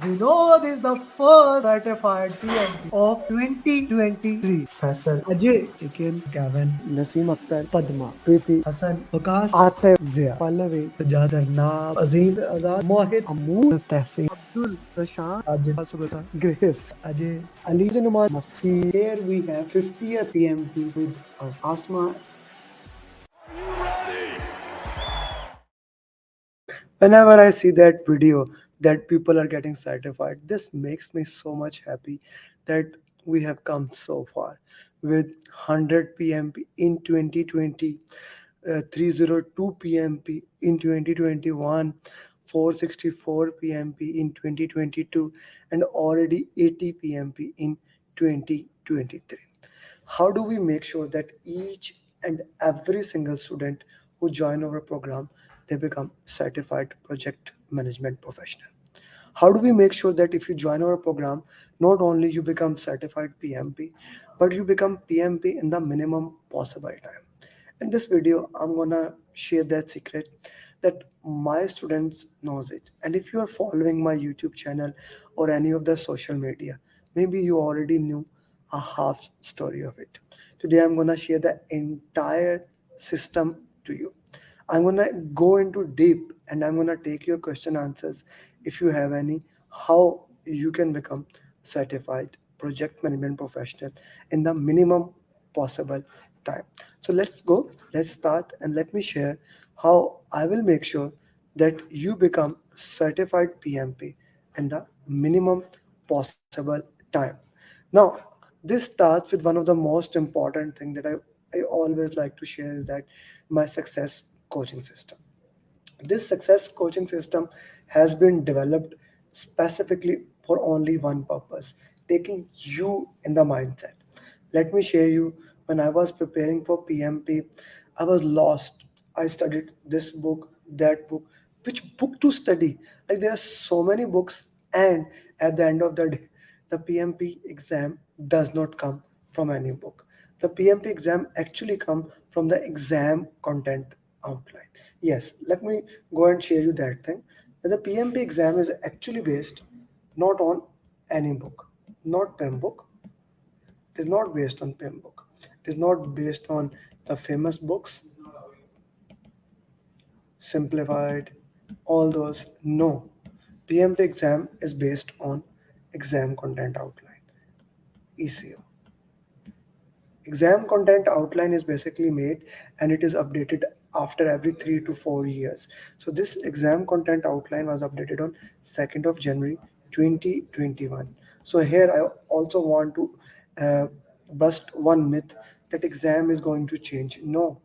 We know this is the first certified PMP of 2023. Faisal, Ajay, Ikin, Gavin, Naseem Akhtar, Padma, Preeti, Hassan, Vikas, Atif, Zia, Pallavi, Sajad, Arnab, Azim, Azad, Mohit, Amoor, Tehseen, Abdul, Prashant, Ajay, Subhata, Grace, Ajay, Ali, Numan, Mafi. Here we have 50th PMP with us, Asma. Whenever I see that video that people are getting certified, this makes me so much happy that we have come so far with 100 PMP in 2020, 302 PMP in 2021, 464 PMP in 2022, and already 80 PMP in 2023. How do we make sure that each and every single student who join our program, they become certified project management professional? How do we make sure that if you join our program, not only you become certified PMP, but you become PMP in the minimum possible time? In this video, I'm gonna share that secret that my students knows it. And if you are following my YouTube channel or any of the social media, maybe you already knew a half story of it. Today, I'm gonna share the entire system to you. I'm gonna go into deep and I'm gonna take your question answers if you have any, how you can become certified project management professional in the minimum possible time. So let's go, let's start, and let me share how I will make sure that you become certified PMP in the minimum possible time. Now, this starts with one of the most important thing that I always like to share is that my success coaching system. This success coaching system has been developed specifically for only one purpose, taking you in the mindset. Let me share you when I was preparing for PMP, I was lost. I studied this book, that book, which book to study. Like there are so many books, and at the end of the day, the PMP exam does not come from any book. The PMP exam actually come from the exam content outline. Yes, let me go and share you that thing. The PMP exam is actually based not on any book, not PEM book. It is not based on PEM book. It is not based on the famous books, simplified, all those. No. PMP exam is based on exam content outline, ECO. Exam content outline is basically made and it is updated after every 3 to 4 years. So this exam content outline was updated on 2nd of January 2021. So here I also want to uh, bust one myth that exam is going to change. No,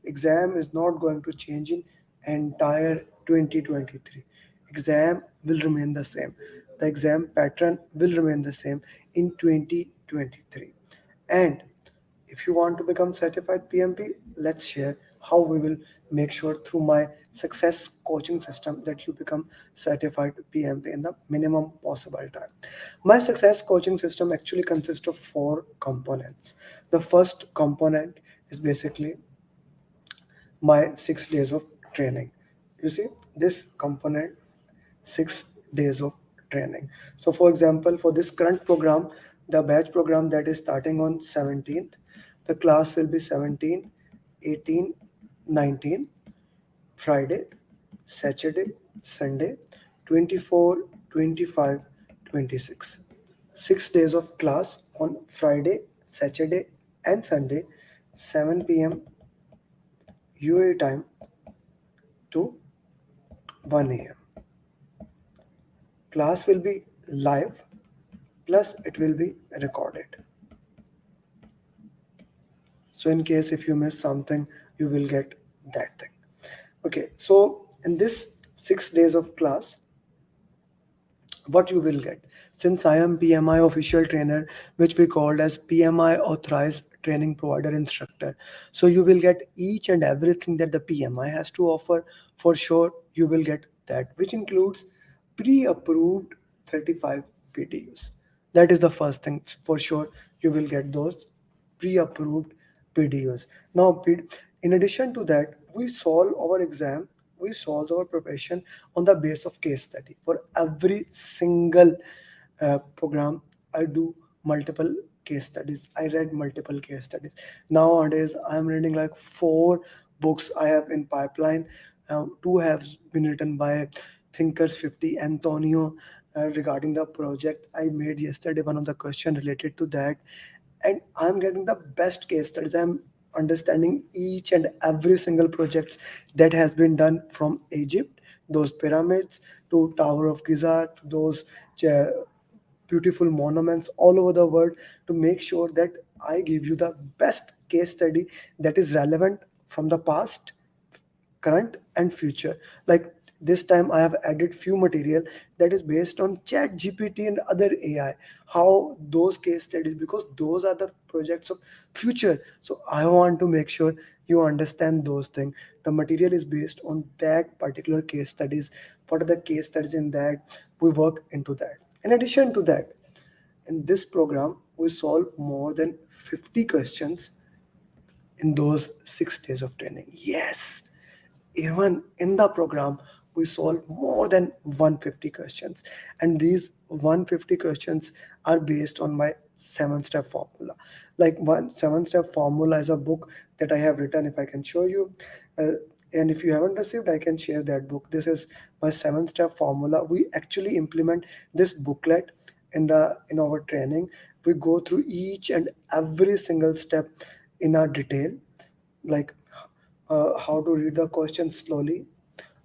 exam is not going to change in entire 2023. Exam will remain the same. The exam pattern will remain the same in 2023. And if you want to become certified PMP, let's share how we will make sure through my success coaching system that you become certified PMP in the minimum possible time. My success coaching system actually consists of four components. The first component is basically my 6 days of training. You see, this component 6 days of training. So, for example, for this current program, the batch program that is starting on 17th, the class will be 17, 18, 19, Friday, Saturday, Sunday, 24, 25, 26. 6 days of class on Friday, Saturday, and Sunday, 7 p.m. UA time to 1 a.m. Class will be live plus it will be recorded. So in case if you miss something, you will get that thing. Okay, so in this 6 days of class, what you will get, since I am PMI official trainer, which we called as PMI authorized training provider instructor, so you will get each and everything that the PMI has to offer. For sure you will get that, which includes pre-approved 35 PDUs. That is the first thing. For sure you will get those pre-approved PDUs. Now in addition to that, we solve our exam we solve our profession on the base of case study. For every single program, I do multiple case studies. I read multiple case studies. Nowadays, I'm reading like four books I have in pipeline. Two have been written by Thinkers 50 Antonio regarding the project I made yesterday. One of the question related to that, and I'm getting the best case studies. I'm understanding each and every single projects that has been done from Egypt, those pyramids to Tower of Giza, to those uh, beautiful monuments all over the world, to make sure that I give you the best case study that is relevant from the past, current and future. Like this time I have added few material that is based on chat gpt and other AI, how those case studies, because those are the projects of future. So I want to make sure you understand those things. The material is based on that particular case studies. What are the case studies in that? We work into that. In addition to that, in this program we solve more than 50 questions in those 6 days of training. Yes, even in the program we solve more than 150 questions, and these 150 questions are based on my 7 step formula. Like one 7 step formula is a book that I have written. If I can show you, uh, and if you haven't received, I can share that book. This is my 7 step formula. We actually implement this booklet in our training. We go through each and every single step in our detail, like how to read the question slowly,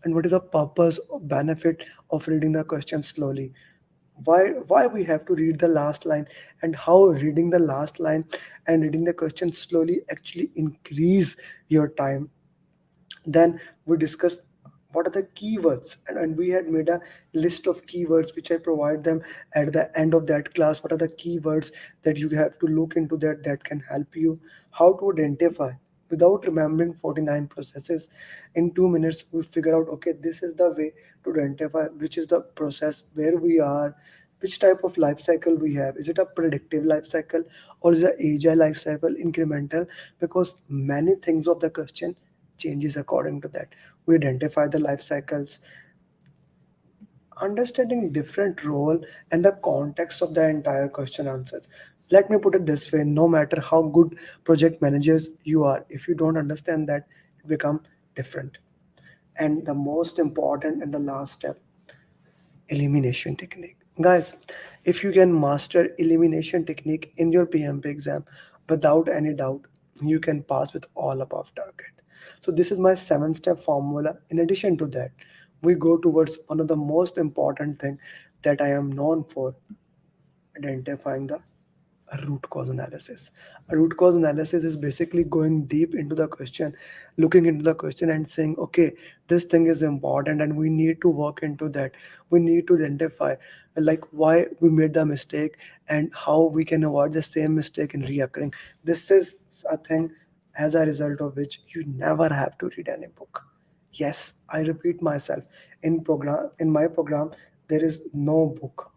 and what is the purpose or benefit of reading the question slowly, why we have to read the last line, and how reading the last line and reading the question slowly actually increase your time. Then we discussed what are the keywords, and we had made a list of keywords which I provide them at the end of that class. What are the keywords that you have to look into that can help you? How to identify without remembering 49 processes. In 2 minutes we figure out, okay, this is the way to identify which is the process where we are, which type of life cycle we have. Is it a predictive life cycle, or is it agile life cycle, incremental? Because many things of the question changes according to that. We identify the life cycles, understanding different role and the context of the entire question answers. Let me put it this way: no matter how good project managers you are, if you don't understand that, it become different. And the most important and the last step, elimination technique. Guys, if you can master elimination technique in your PMP exam, without any doubt, you can pass with all above target. So this is my 7 step formula. In addition to that, we go towards one of the most important thing that I am known for, identifying the a root cause analysis. A root cause analysis is basically going deep into the question, looking into the question and saying, okay, this thing is important and we need to work into that. We need to identify like why we made the mistake and how we can avoid the same mistake in reoccurring. This is a thing as a result of which you never have to read any book. Yes, I repeat myself. In my program, there is no book.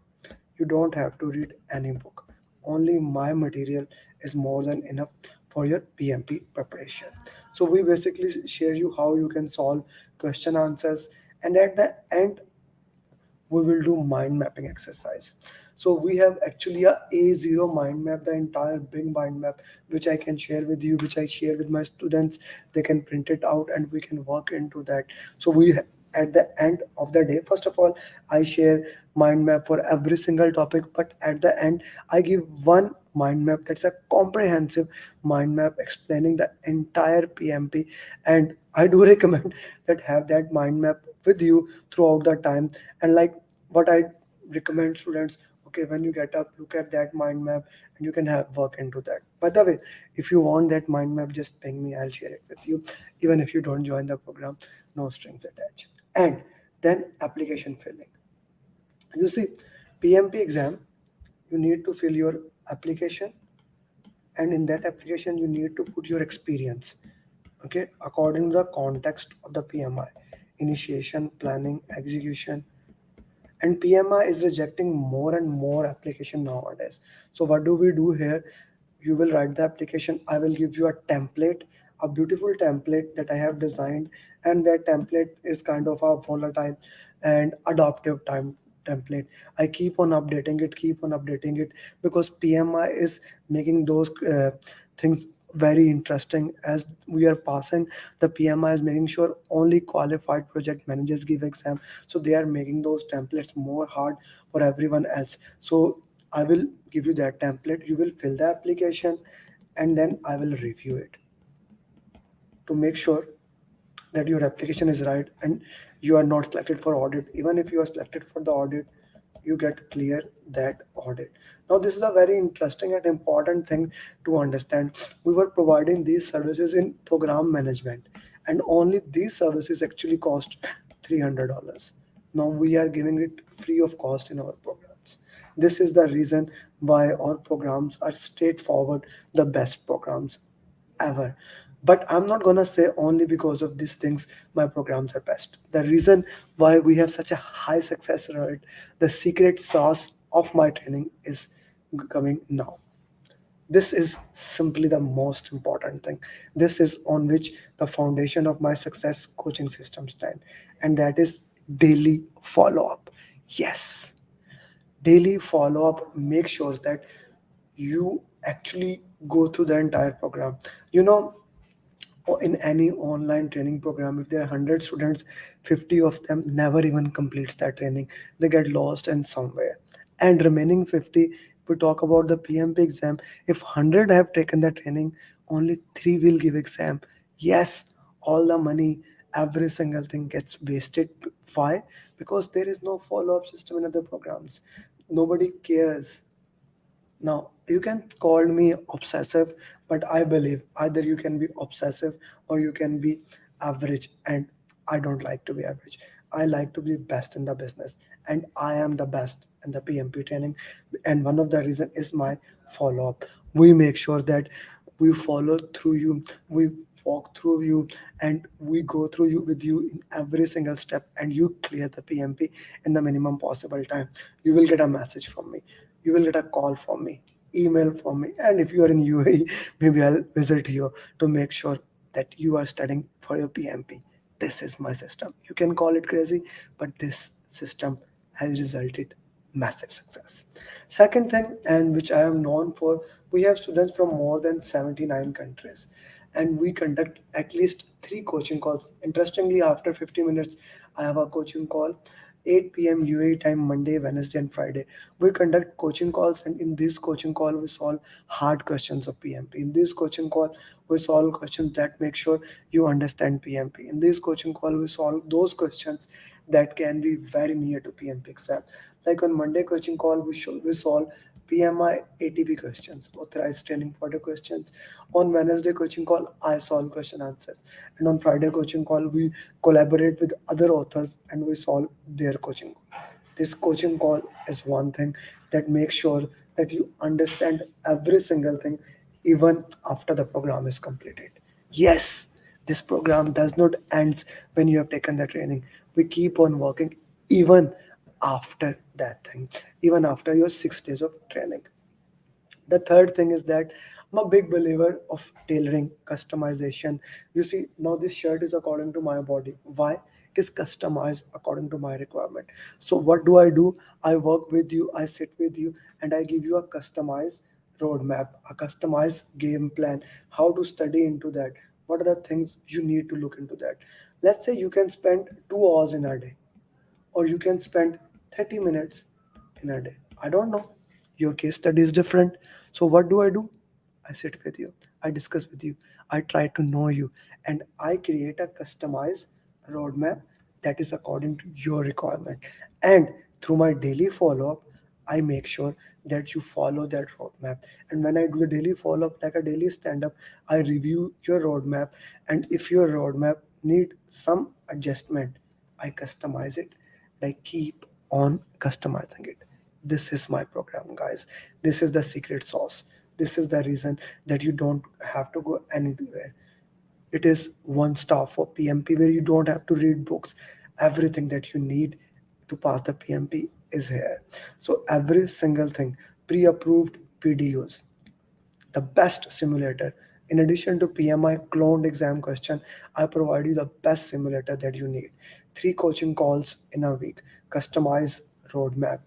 You don't have to read any book. Only my material is more than enough for your PMP preparation. So we basically share you how you can solve question answers, and at the end we will do mind mapping exercise. So we have actually a 0 mind map, the entire big mind map, which I can share with you, which I share with my students. They can print it out and we can work into that. So at the end of the day, first of all, I share mind map for every single topic, but at the end I give one mind map that's a comprehensive mind map explaining the entire PMP. And I do recommend that have that mind map with you throughout the time. And like what I recommend students, okay, when you get up, look at that mind map and you can have work into that. By the way, if you want that mind map, just ping me, I'll share it with you. Even if you don't join the program, no strings attached. And then application filling. You see, PMP exam, you need to fill your application, and in that application you need to put your experience, okay, according to the context of the PMI: initiation, planning, execution. And PMI is rejecting more and more application nowadays. So what do we do here? You will write the application, I will give you a template, a beautiful template that I have designed, and that template is kind of a volatile and adaptive time template. I keep on updating it, because PMI is making those things very interesting. As we are passing, the PMI is making sure only qualified project managers give exam, so they are making those templates more hard for everyone else. So I will give you that template, you will fill the application, and then I will review it to make sure that your application is right and you are not selected for audit. Even if you are selected for the audit, you get clear that audit. Now this is a very interesting and important thing to understand. We were providing these services in program management, and only these services actually cost $300. Now we are giving it free of cost in our programs. This is the reason why our programs are straightforward, the best programs ever. But I'm not gonna say only because of these things my programs are best. The reason why we have such a high success rate, the secret sauce of my training is coming now. This is simply the most important thing. This is on which the foundation of my success coaching system stand, and that is daily follow up. Yes, daily follow up make sure that you actually go through the entire program. You know, or in any online training program, if there are 100 students, 50 of them never even completes that training. They get lost in somewhere, and remaining 50, if we talk about the PMP exam, if 100 have taken the training, only 3 will give exam. Yes, all the money, every single thing gets wasted. Why? Because there is no follow-up system in other programs. Nobody cares. Now, you can call me obsessive, but I believe either you can be obsessive or you can be average. And I don't like to be average. I like to be best in the business, and I am the best in the PMP training. And one of the reason is my follow up. We make sure that we follow through you, we walk through you, and we go through you with you in every single step, and you clear the PMP in the minimum possible time. You will get a message from me, you will get a call from me, email from me, and if you are in UAE, maybe I'll visit you to make sure that you are studying for your PMP. This is my system. You can call it crazy, but this system has resulted massive success. Second thing, and which I am known for, we have students from more than 79 countries, and we conduct at least 3 coaching calls. Interestingly, after 50 minutes, I have a coaching call, 8 p.m. UAE time, Monday, Wednesday, and Friday. We conduct coaching calls, and in this coaching call, we solve hard questions of PMP. In this coaching call, we solve questions that make sure you understand PMP. In this coaching call, we solve those questions that can be very near to PMP exam. Like on Monday coaching call, we solve PMI ATP questions, authorized training for the questions. On Wednesday coaching call, I solve question answers. And on Friday coaching call, we collaborate with other authors and we solve their coaching call. This coaching call is one thing that makes sure that you understand every single thing even after the program is completed. Yes, this program does not end when you have taken the training. We keep on working even after that thing, even after your 6 days of training. The third thing is that I'm a big believer of tailoring, customization. You see, now this shirt is according to my body. Why? It is customized according to my requirement. So what do? I work with you, I sit with you, and I give you a customized roadmap, a customized game plan, how to study into that. What are the things you need to look into that? Let's say you can spend 2 hours in a day, or you can spend 30 minutes in a day. I don't know. Your case study is different. So, what do? I sit with you, I discuss with you, I try to know you, and I create a customized roadmap that is according to your requirement. And through my daily follow up, I make sure that you follow that roadmap. And when I do a daily follow up, like a daily stand up, I review your roadmap. And if your roadmap need some adjustment, I customize it. I keep on customizing it. This is my program, guys. This is the secret sauce. This is the reason that you don't have to go anywhere. It is one stop for PMP where you don't have to read books. Everything that you need to pass the PMP is here. So every single thing, pre-approved PDUs, the best simulator In addition to PMI cloned exam question, I provide you the best simulator that you need. 3 coaching calls in a week, customized roadmap,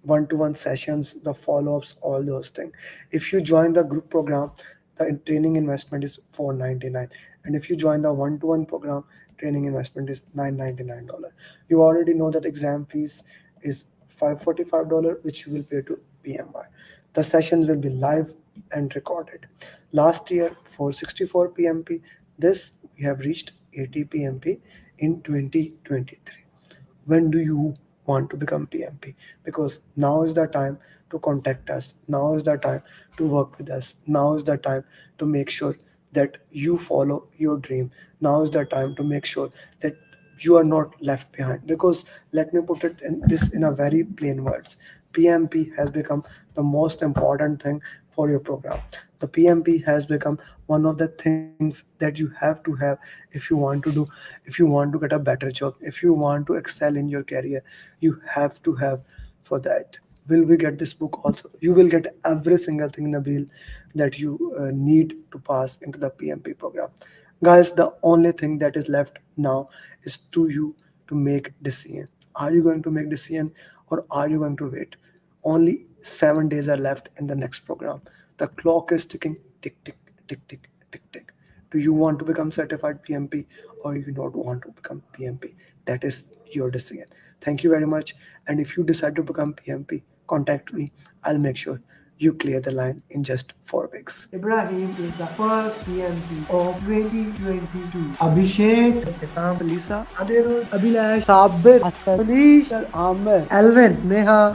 one-to-one sessions, the follow-ups, all those things. If you join the group program, the training investment is $499, and if you join the one-to-one program, training investment is $999. You already know that exam fees is $545, which you will pay to PMI. The sessions will be live and recorded. Last year, 464 PMP. This we have reached 80 PMP in 2023. When do you want to become PMP? Because now is the time to contact us. Now is the time to work with us. Now is the time to make sure that you follow your dream. Now is the time to make sure that you are not left behind. Because let me put it in this in a very plain words. PMP has become the most important thing for your program. The PMP has become one of the things that you have to have if you want to do, if you want to get a better job, if you want to excel in your career, you have to have for that. Will we get this book also? You will get every single thing, Nabil, that you need to pass into the PMP program. Guys, the only thing that is left now is to you to make decision. Are you going to make decision or are you going to wait? Only 7 days are left in the next program. The clock is ticking, tick, tick, tick, tick, tick, tick. Do you want to become certified PMP or you don't want to become PMP? That is your decision. Thank you very much. And if you decide to become PMP, contact me. I'll make sure you clear the line in just 4 weeks. Ibrahim is the first PMP of 2022. Abhishek, Isam, Lisa, Adirul, Abhilash, Sabir, Hassan, Manish, Amer, Alvin, Neha,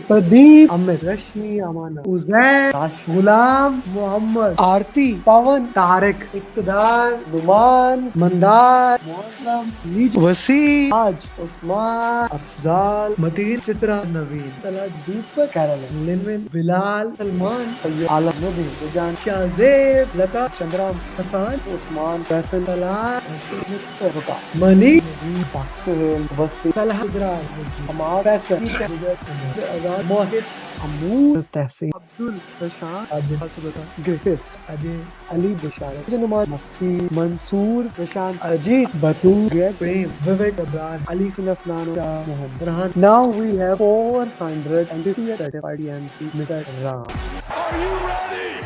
Pradeep, Amit, Rashmi, Amana, Uzair, Tash, Ghulam, Muhammad, Aarti, Pawan, Tariq, Iqtidar, Numan, Mandar, Muazzam, Wasi, Raj, Usman, Afzal, Mateen, Chitra, Naveen, Salah, Deepak, Carolyn, Linwin, Bilal, Salman, Sayyid Alam, Nabi, Rajan, Shahzeb, Lata, Chandram, Hassan, Usman, Faisal, Salah, Mr. Mani, Suhail, Wasi, Salah, Idrar, Amar, Faisal, Azad, Mohit, Amoor, Tehsin, Abdul, Prashant, Ajay, Griffiths, Ajay, Ali, Bisharat, Numar, Mafi, Mansoor, Prashant, Ajit, Batu, Greg, Prem, Vivek, Abrar, Ali, Khilafnano, Mohammed, Rahan. Now we have 450 certified PMP, Mr. Ram. Are you ready?